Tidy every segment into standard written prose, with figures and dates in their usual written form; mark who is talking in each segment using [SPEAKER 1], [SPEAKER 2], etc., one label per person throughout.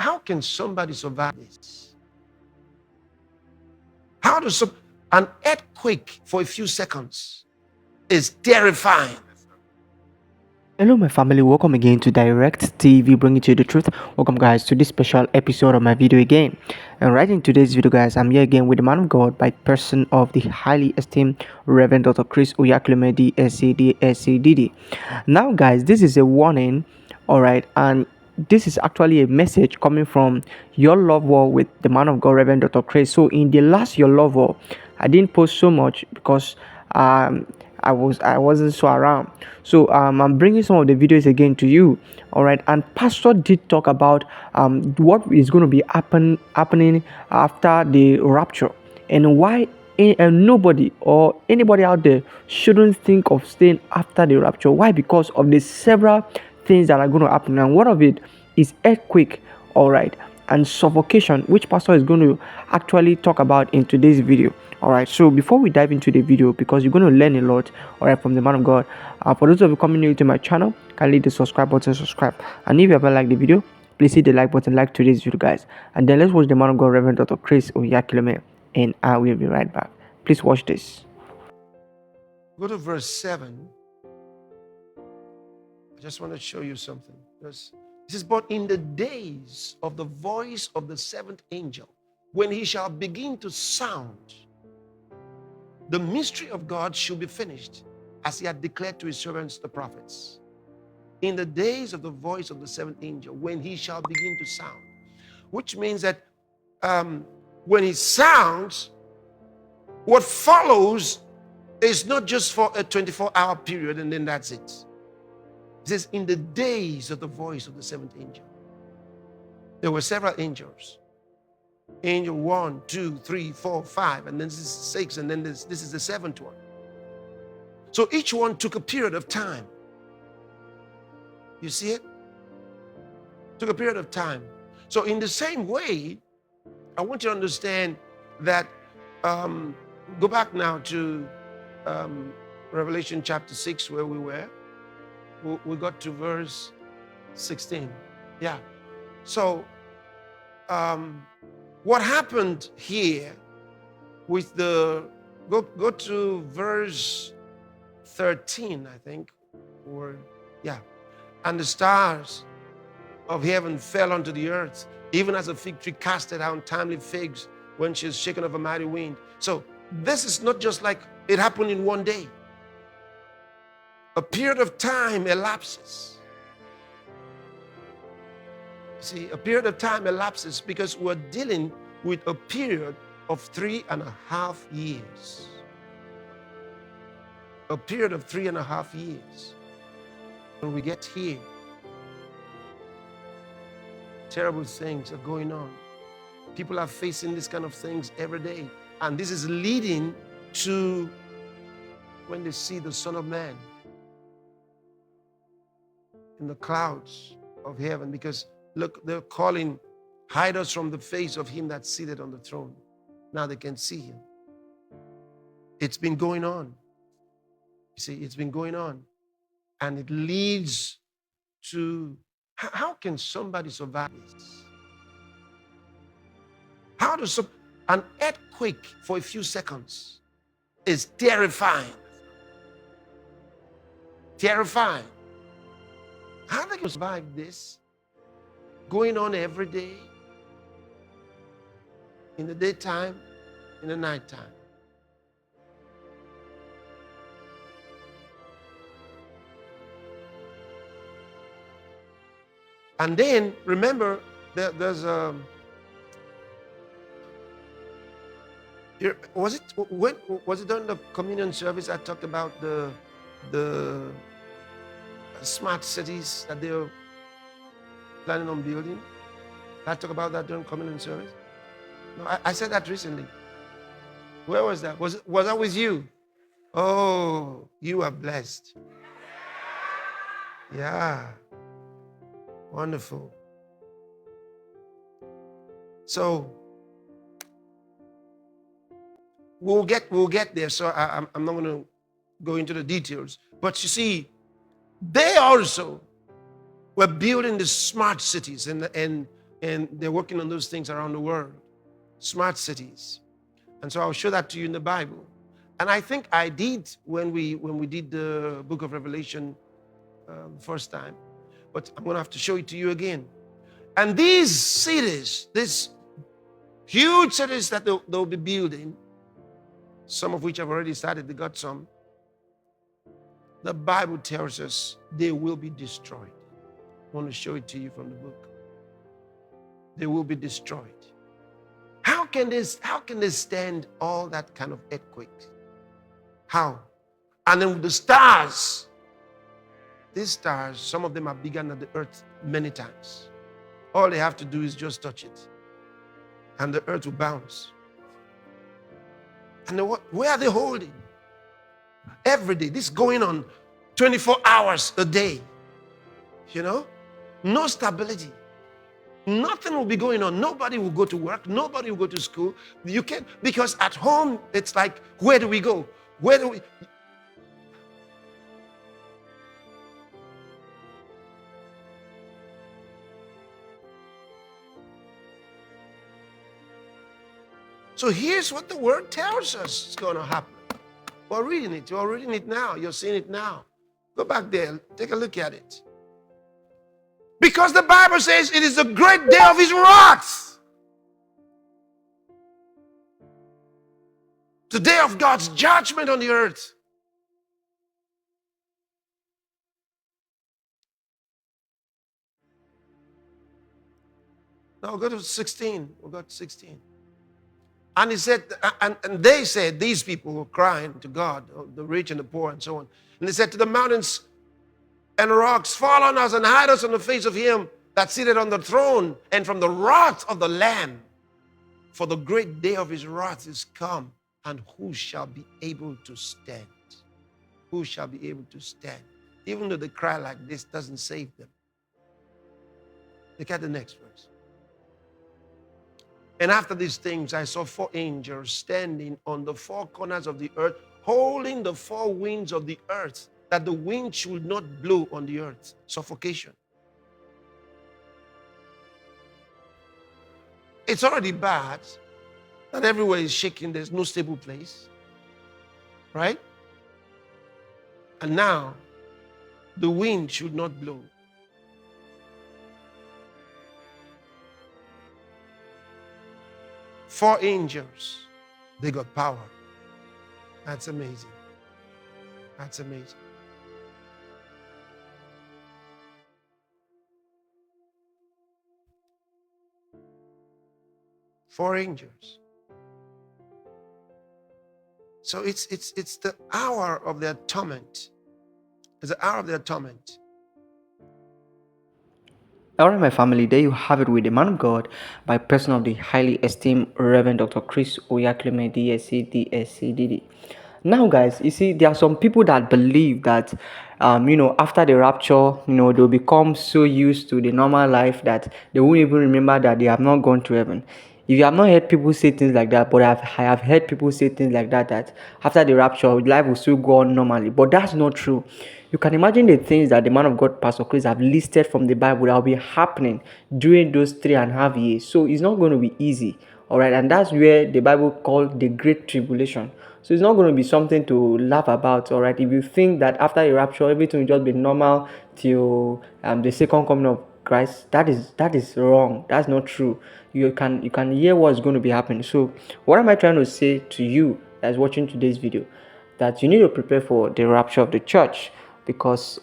[SPEAKER 1] How can somebody survive this? How does an earthquake for a few seconds is terrifying?
[SPEAKER 2] Hello, my family. Welcome again to Direct TV, bringing to you the truth. Welcome, guys, to this special episode of my video again. And right in today's video, guys, I'm here again with the man of God by person of the highly esteemed Reverend Dr. Chris Oyakhilome, SAD, SADD. Now, guys, this is a warning, all right, and this is actually a message coming from your love war with the man of God, Reverend Dr. Chris. So, in the last your love war, I didn't post so much because I wasn't so around. So I'm bringing some of the videos again to you. All right, and Pastor did talk about what is going to be happening after the rapture and why nobody or anybody out there shouldn't think of staying after the rapture. Why? Because of the several things that are going to happen, and one of it is earthquake. All right, and suffocation, which Pastor is going to actually talk about in today's video. All right, so before we dive into the video, because you're going to learn a lot, all right, from the man of God, for those of you coming new to my channel, kindly hit the subscribe button, subscribe, and if you ever like the video, please hit the like button, like today's video, guys, and then let's watch the man of God, Reverend Dr. Chris Oyakhilome, and I will be right back. Please watch this.
[SPEAKER 1] Go to verse 7. I just want to show you something. It says, but in the days of the voice of the seventh angel, when he shall begin to sound, the mystery of God shall be finished, as he had declared to his servants the prophets. In the days of the voice of the seventh angel, when he shall begin to sound. Which means that when he sounds, what follows is not just for a 24-hour period and then that's it. It says, in the days of the voice of the seventh angel. There were several angels. Angel 1, 2, 3, 4, 5, and then this is 6, and then this is the 7th one. So each one took a period of time. You see it? Took a period of time. So in the same way, I want you to understand that, go back now to Revelation chapter 6 where we were. We got to verse 16. Yeah. So, what happened here with go to verse 13, I think, or yeah. And the stars of heaven fell onto the earth, even as a fig tree casteth out untimely figs when she is shaken of a mighty wind. So this is not just like it happened in one day. A period of time elapses. See, a period of time elapses because we're dealing with a period of 3.5 years. A period of 3.5 years. When we get here, terrible things are going on. People are facing this kind of things every day. And this is leading to when they see the Son of Man in the clouds of heaven, because look, they're calling, hide us from the face of him that's seated on the throne. Now they can see him. It's been going on. You see, it's been going on. And it leads to, how can somebody survive this? How does an earthquake for a few seconds is terrifying. Terrifying. How do you survive this? Going on every day, in the daytime, in the nighttime. And then remember, there's a. Was it during the communion service I talked about the smart cities that they're planning on building? I talked about that during communion service. No, I said that recently. Where was that? Was that with you? Oh, you are blessed. Yeah. Wonderful. So we'll get there. So I'm not going to go into the details. But you see, they also were building the smart cities, and And they're working on those things around the world. Smart cities. And so I'll show that to you in the Bible. And I think I did when we did the book of Revelation first time. But I'm going to have to show it to you again. And these cities, these huge cities that they'll be building, some of which have already started, they got some. The Bible tells us they will be destroyed. I want to show it to you from the book. They will be destroyed. How can they stand all that kind of earthquake? How? And then with the stars, these stars, some of them are bigger than the earth many times. All they have to do is just touch it, and the earth will bounce. And where are they holding? Every day. This is going on 24 hours a day. You know? No stability. Nothing will be going on. Nobody will go to work. Nobody will go to school. You can't, because at home, it's like, where do we go? Where do we? So here's what the word tells us is going to happen. We're reading it. You're reading it now. You're seeing it now. Go back there. Take a look at it. Because the Bible says it is the great day of his wrath. The day of God's judgment on the earth. Now we'll go to 16. We'll go to 16. And he said, and they said, these people were crying to God, the rich and the poor and so on. And they said to the mountains and rocks, fall on us and hide us on the face of him that sitteth on the throne and from the wrath of the Lamb. For the great day of his wrath is come, and who shall be able to stand? Who shall be able to stand? Even though they cry like this doesn't save them. Look at the next verse. And after these things, I saw 4 angels standing on the 4 corners of the earth, holding the 4 winds of the earth, that the wind should not blow on the earth. Suffocation. It's already bad that everywhere is shaking. There's no stable place. Right? And now, the wind should not blow. Four angels, they got power. That's amazing. That's amazing. Four angels. So it's the hour of their torment. It's the hour of their torment.
[SPEAKER 2] Alright, my family, there you have it with the man of God by person of the highly esteemed Reverend Dr. Chris Oyakhilome, DSC, DSC, Now, guys, you see, there are some people that believe that, after the rapture, they'll become so used to the normal life that they won't even remember that they have not gone to heaven. If you have not heard people say things like that, but I have heard people say things like that after the rapture, life will still go on normally. But that's not true. You can imagine the things that the man of God, Pastor Chris, have listed from the Bible that will be happening during those 3.5 years. So it's not going to be easy. All right. And that's where the Bible called the Great Tribulation. So it's not going to be something to laugh about. All right. If you think that after the rapture, everything will just be normal till the second coming of Christ, that is wrong. That's not true. You can hear what's going to be happening. So what am I trying to say to you that's watching today's video? That you need to prepare for the rapture of the church, because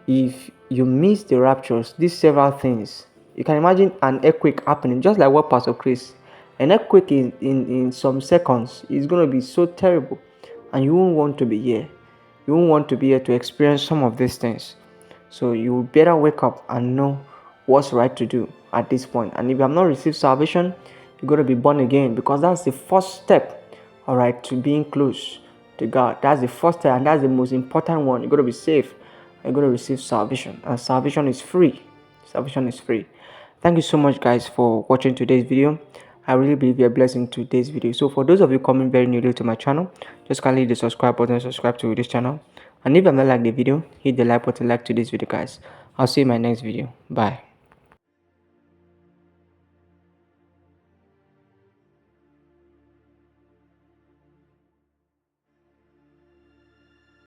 [SPEAKER 2] if you miss the raptures, these several things, you can imagine an earthquake happening, just like what Pastor Chris, an earthquake in some seconds is going to be so terrible, and you won't want to be here. You won't want to be here to experience some of these things. So you better wake up and know what's right to do at this point. And if you have not received salvation, you got to be born again, because that's the first step, all right, to being close to God. That's the first step, and that's the most important one. You got to be saved. You got to receive salvation, and salvation is free. Salvation is free. Thank you so much, guys, for watching today's video. I really believe you're blessed in today's video. So for those of you coming very newly to my channel, just kindly hit the subscribe button, subscribe to this channel. And if you have not liked the video, hit the like button, like to this video, guys. I'll see you in my next video. Bye.